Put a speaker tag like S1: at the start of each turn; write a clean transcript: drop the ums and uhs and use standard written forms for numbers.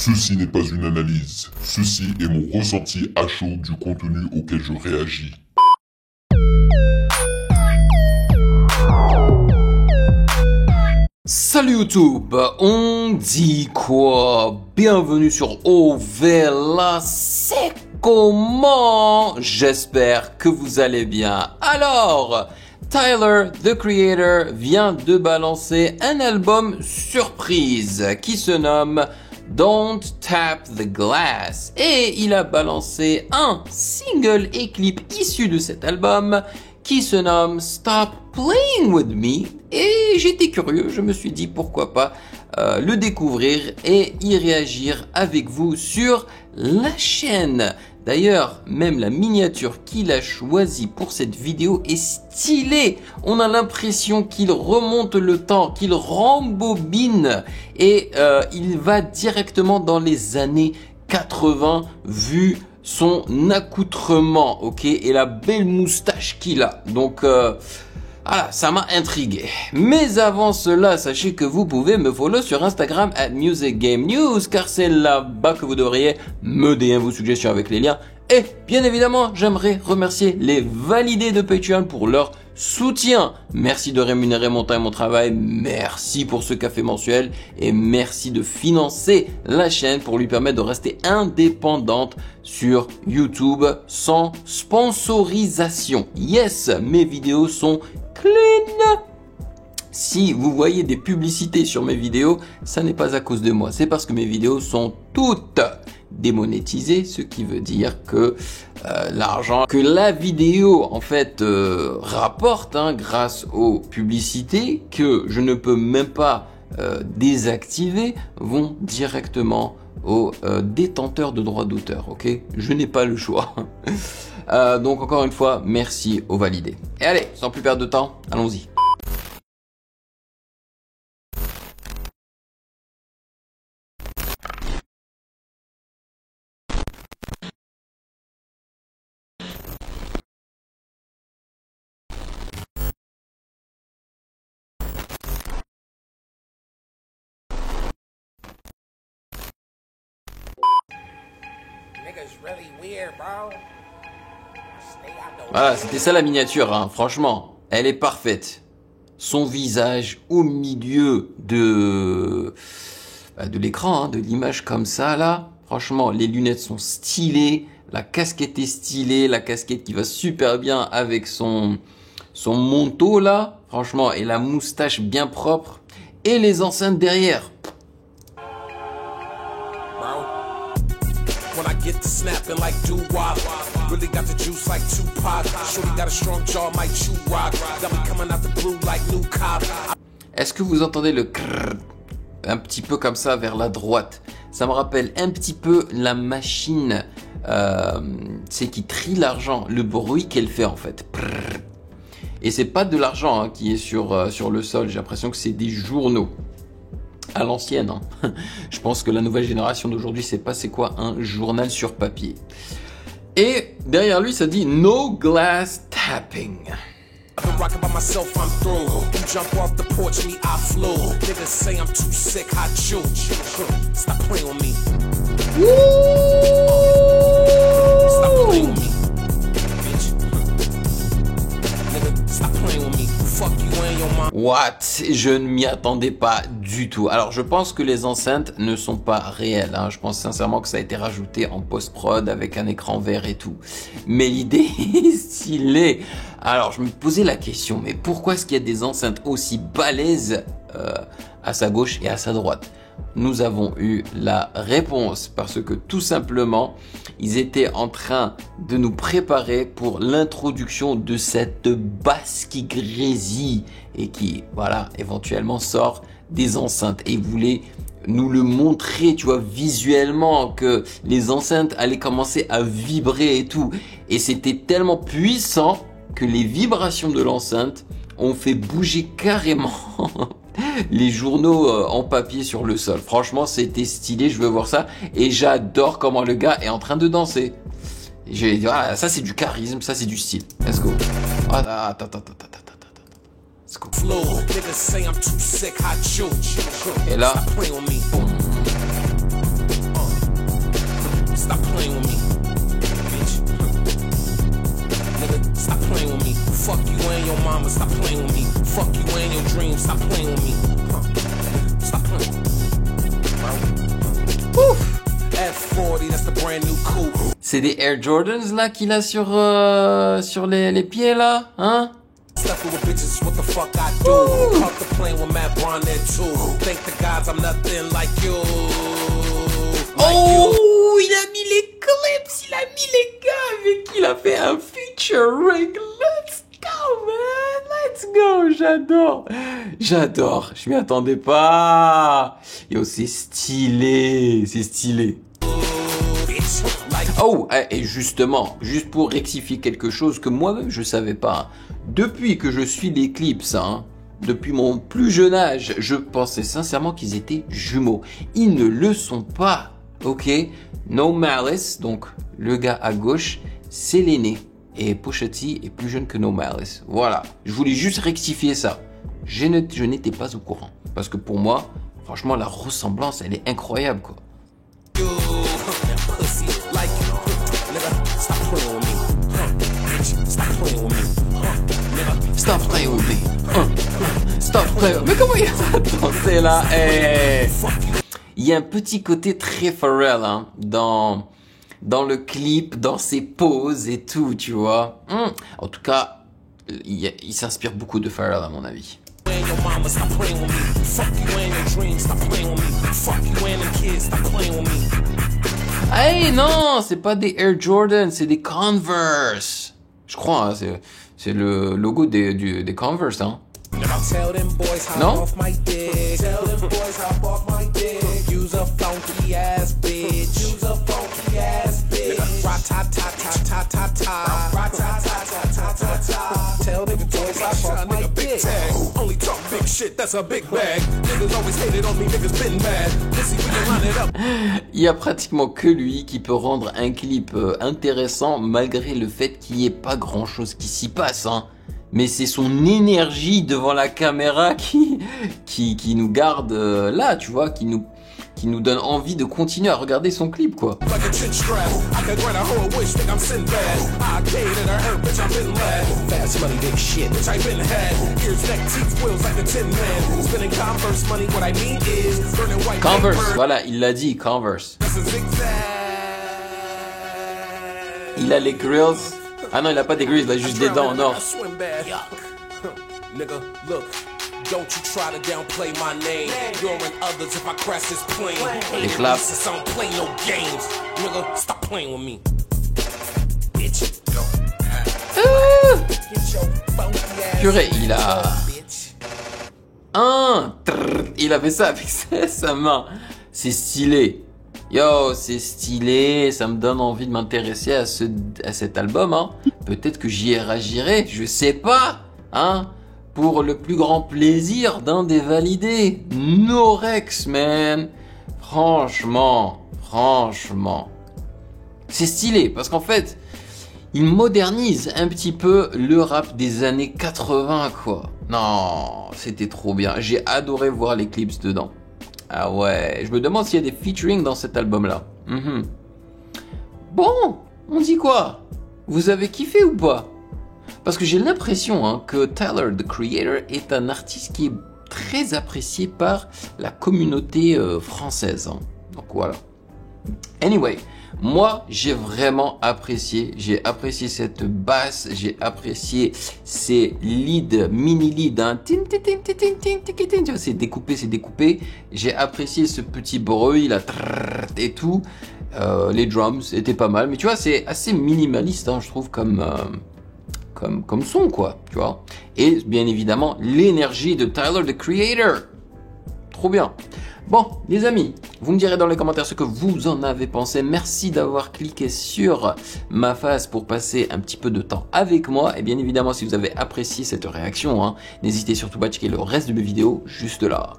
S1: Ceci n'est pas une analyse. Ceci est mon ressenti à chaud du contenu auquel je réagis.
S2: Salut YouTube, on dit quoi? Bienvenue sur Ovela, c'est comment? J'espère que vous allez bien. Alors, Tyler, the Creator, vient de balancer un album surprise qui se nomme Don't Tap the Glass. Et il a balancé un single et clip issu de cet album qui se nomme Stop Playing With Me. Et j'étais curieux, je me suis dit pourquoi pas le découvrir et y réagir avec vous sur la chaîne. D'ailleurs, même la miniature qu'il a choisie pour cette vidéo est stylée. On a l'impression qu'il remonte le temps, qu'il rembobine et il va directement dans les années 80 vu son accoutrement, ok, et la belle moustache qu'il a. Donc voilà, ça m'a intrigué. Mais avant cela, sachez que vous pouvez me follow sur Instagram @musicgamenews, car c'est là-bas que vous devriez me DM vos suggestions avec les liens. Et bien évidemment, j'aimerais remercier les validés de Patreon pour leur soutien. Merci de rémunérer mon temps et mon travail. Merci pour ce café mensuel. Et merci de financer la chaîne pour lui permettre de rester indépendante sur YouTube sans sponsorisation. Yes, mes vidéos sont clean. Si vous voyez des publicités sur mes vidéos, ça n'est pas à cause de moi. C'est parce que mes vidéos sont toutes démonétisées, ce qui veut dire que l'argent que la vidéo en fait rapporte grâce aux publicités que je ne peux même pas désactiver vont directement aux détenteurs de droits d'auteur. Ok, je n'ai pas le choix. Donc encore une fois, merci aux validés. Et allez, sans plus perdre de temps, allons-y. Voilà, c'était ça la miniature, hein. Franchement, elle est parfaite. Son visage au milieu de l'écran, de l'image comme ça, là. Franchement, les lunettes sont stylées, la casquette est stylée, la casquette qui va super bien avec son manteau, là. Franchement, et la moustache bien propre. Et les enceintes derrière. When I get to snapping like doo-wop, really got the juice like Tupac. Shorty got a strong jaw, might chew rock. Got me coming out the blue like new cop. Est-ce que vous entendez le crrr un petit peu comme ça vers la droite? Ça me rappelle un petit peu la machine c'est qui trie l'argent, le bruit qu'elle fait en fait. Et c'est pas de l'argent qui est sur le sol, j'ai l'impression que c'est des journaux. À l'ancienne, hein. Je pense que la nouvelle génération d'aujourd'hui sait pas c'est quoi un journal sur papier. Et derrière lui, ça dit No Glass Tapping. What? Je ne m'y attendais pas du tout. Alors je pense que les enceintes ne sont pas réelles, hein. Je pense sincèrement que ça a été rajouté en post-prod avec un écran vert et tout. Mais l'idée est stylée. Alors je me posais la question, mais pourquoi est-ce qu'il y a des enceintes aussi balèzes à sa gauche et à sa droite? Nous avons eu la réponse parce que tout simplement, ils étaient en train de nous préparer pour l'introduction de cette basse qui grésille et qui, voilà, éventuellement sort des enceintes. Et ils voulaient nous le montrer, tu vois, visuellement, que les enceintes allaient commencer à vibrer et tout. Et c'était tellement puissant que les vibrations de l'enceinte ont fait bouger carrément les journaux en papier sur le sol. Franchement, c'était stylé, je veux voir ça. Et j'adore comment le gars est en train de danser. J'ai dit, ah, ça c'est du charisme, ça c'est du style. Let's go. Attends. Let's go. Et là, C'est des Air Jordans là qu'il a sur les pieds là, hein? Oh, il a mis les clips, il a mis les gars avec qui il a fait un featuring. Let's go, man, let's go, j'adore, je m'y attendais pas. Yo, c'est stylé, c'est stylé. Oh, et justement, juste pour rectifier quelque chose que moi-même je savais pas, depuis que je suis les clips, hein, depuis mon plus jeune âge, je pensais sincèrement qu'ils étaient jumeaux. Ils ne le sont pas, ok? No Malice, donc le gars à gauche, c'est l'aîné. Et Pusha T est plus jeune que No Malice. Voilà, je voulais juste rectifier ça. Je n'étais pas au courant. Parce que pour moi, franchement, la ressemblance, elle est incroyable, quoi. Stop playing with me. Stop playing. Mais comment il a dansé là? Il y a un petit côté très Pharrell hein, dans le clip, dans ses poses et tout, tu vois. En tout cas, il s'inspire beaucoup de Pharrell à mon avis. Hey non, c'est pas des Air Jordan, c'est des Converse. Je crois, hein, c'est le logo des Converse, hein. Non? Il y a pratiquement que lui qui peut rendre un clip intéressant malgré le fait qu'il n'y ait pas grand chose qui s'y passe, hein. Mais c'est son énergie devant la caméra qui nous garde là, tu vois, qui nous donne envie de continuer à regarder son clip, quoi. Converse, voilà, il l'a dit, Converse. Il a les grills. Ah non, il a pas des grills, il a juste des dents en or. Les claps. Purée, il a... il a fait ça avec sa main. C'est stylé. Yo, c'est stylé, ça me donne envie de m'intéresser à cet album, hein. Peut-être que j'y réagirai, je sais pas, hein. Pour le plus grand plaisir d'un des validés. Norex, man. Franchement. C'est stylé, parce qu'en fait, il modernise un petit peu le rap des années 80, quoi. Non, c'était trop bien. J'ai adoré voir les clips dedans. Ah ouais, je me demande s'il y a des featuring dans cet album-là. Bon, on dit quoi? Vous avez kiffé ou pas? Parce que j'ai l'impression hein, que Tyler, the Creator, est un artiste qui est très apprécié par la communauté française. Hein. Donc voilà. Anyway, moi j'ai vraiment apprécié. J'ai apprécié cette basse, j'ai apprécié ces leads, mini leads. Hein. C'est découpé. J'ai apprécié ce petit bruit là et tout. Les drums étaient pas mal, mais tu vois c'est assez minimaliste, hein, je trouve comme son quoi, tu vois. Et bien évidemment l'énergie de Tyler, the Creator. Trop bien. Bon, les amis, vous me direz dans les commentaires ce que vous en avez pensé. Merci d'avoir cliqué sur ma face pour passer un petit peu de temps avec moi. Et bien évidemment, si vous avez apprécié cette réaction, hein, n'hésitez surtout pas à checker le reste de mes vidéos juste là.